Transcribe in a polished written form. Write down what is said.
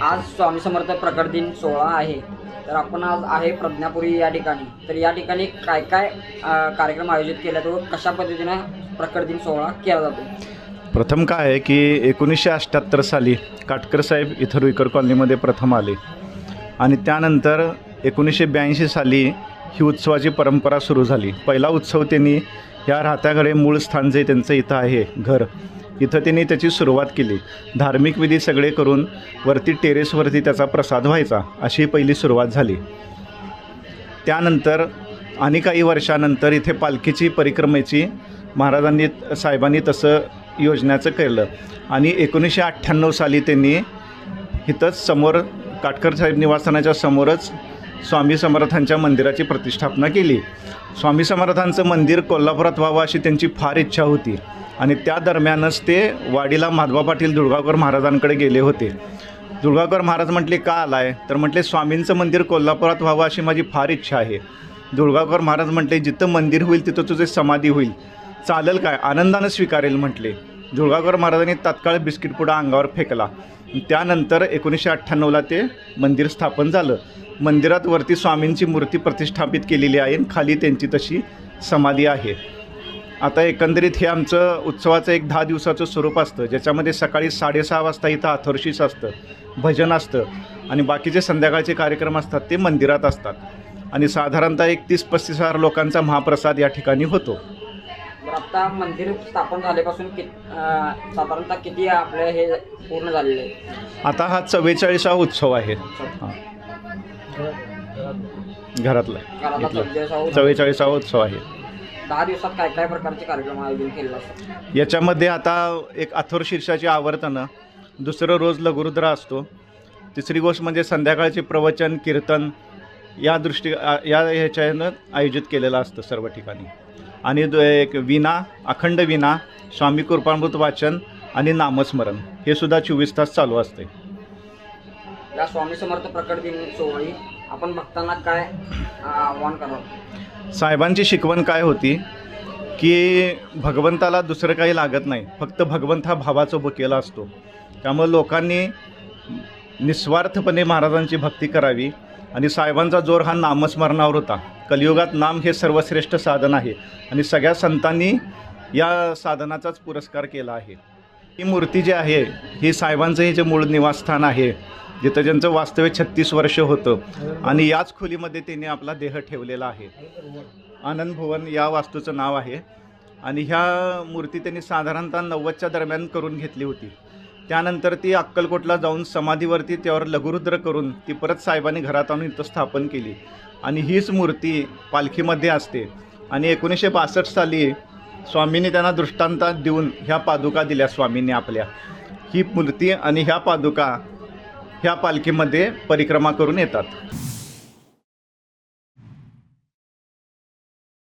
आज स्वामी समर्थ प्रकट दिन 16 आहे, तर आपण आज आहे प्रज्ञापुरी या ठिकाणी. तर या ठिकाणी काय काय कार्यक्रम आयोजित केले व कशा पद्धतीनं प्रकट दिन 16 केला जातो. प्रथम काय आहे की 1978 साली काटकर साहेब इथं रुईकर कॉलनीमध्ये प्रथम आले आणि त्यानंतर 1982 साली ही उत्सवाची परंपरा सुरू झाली. पहिला उत्सव त्यांनी या राहत्याकडे मूळ स्थान जे त्यांचं इथं आहे घर, इथं त्यांनी त्याची सुरुवात केली. धार्मिक विधी सगळे करून वरती टेरेसवरती त्याचा प्रसाद व्हायचा, अशी पहिली सुरुवात झाली. त्यानंतर आणि काही वर्षानंतर इथे पालखीची परिक्रमेची महाराजांनी साहेबांनी तसं योजनाचं केलं आणि 1998 साली त्यांनी इथंच समोर काटकर साहेब निवासस्थानाच्या समोरच स्वामी समर्थांच्या मंदिराची प्रतिष्ठापना केली. स्वामी समर्थांचं मंदिर कोल्हापुरात व्हावं अशी त्यांची फार इच्छा होती आणि त्या दरम्यानच ते वाडीला माधवा पाटील दुर्गावकर महाराजांकडे गेले होते. दुर्गावकर महाराज म्हटले का आलाय, तर म्हटले स्वामींचं मंदिर कोल्हापुरात व्हावं अशी माझी फार इच्छा आहे. दुर्गावकर महाराज म्हटले जिथं मंदिर होईल तिथं तुझे समाधी होईल, चालेल काय, आनंदानं स्वीकारेल म्हटले. दुर्गावकर महाराजांनी तात्काळ बिस्किट पुडा अंगावर फेकला. त्यानंतर 1998ला ते मंदिर स्थापन झालं. मंदिरात वरती स्वामींची मूर्ती प्रतिष्ठापित केलेली आहे, खाली त्यांची तशी समाधी आहे. आता एकंदरीत हे आमचं उत्सवाचं एक 10 दिवसाचं स्वरूप असतं, ज्याच्यामध्ये सकाळी 6:30 वाजता इथं अथर्वशीस असतं, भजन असतं आणि बाकीचे संध्याकाळचे कार्यक्रम असतात ते मंदिरात असतात आणि साधारणतः 30-35 हजार लोकांचा महाप्रसाद या ठिकाणी होतो. आता मंदिर स्थापन झाल्यापासून साधारणतः किती आपलं हे पूर्ण झालेलं आहे? आता हा 44वा उत्सव आहे. घरातला 44वा उत्सव आहे. 10 दिवसात काय काय प्रकारचे कार्यक्रम आयोजन केलेले असतात? याच्यामध्ये आता एक अथर्वशीर्षाची आवर्तनं, दुसरं रोज लघुरुद्र असतो, तिसरी गोष्ट म्हणजे संध्याकाळचे प्रवचन कीर्तन या ह्याच्यानं आयोजित केलेलं असतं सर्व ठिकाणी. आणि एक विना, अखंड विना, स्वामी कृपामृत वाचन आणि नामस्मरण हे सुद्धा 24 तास चालू असते. या स्वामी समर्थ प्रकट दिन 16 आपण भक्तांना काय आव्हान करावं? साहेबांची शिकवण काय होती की भगवंताला दुसरं काही लागत नाही, फक्त भगवंत हा भावाचा बुकेला असतो. त्यामुळे लोकांनी निस्वार्थपणे महाराजांची भक्ती करावी आणि साहेबांचा जोर हा नामस्मरणावर होता. कलियुगात नाम हे सर्वश्रेष्ठ साधन आहे आणि सगळ्या संतांनी या साधनाचाच पुरस्कार केला आहे. ही मूर्ती जी आहे ही साहेबांचं हे जे मूळ निवासस्थान आहे, जिथं ज्यांचं वास्तव्य 36 वर्ष होतं आणि याच खोलीमध्ये त्यांनी आपला देह ठेवलेला आहे. आनंद भवन या वास्तूचं नाव आहे आणि ह्या मूर्ती त्यांनी साधारणतः 90च्या दरम्यान करून घेतली होती. त्यानंतर ती अक्कलकोटला जाऊन समाधीवरती त्यावर लघुरुद्र करून ती परत साहेबांनी घरात आणून इथं स्थापन केली आणि हीच मूर्ती पालखीमध्ये असते. आणि 1962 साली स्वामींनी त्यांना दृष्टांतात देऊन ह्या पादुका दिल्या स्वामींनी आपल्या. ही मूर्ती आणि ह्या पादुका ह्या पालखीमध्ये परिक्रमा करून येतात.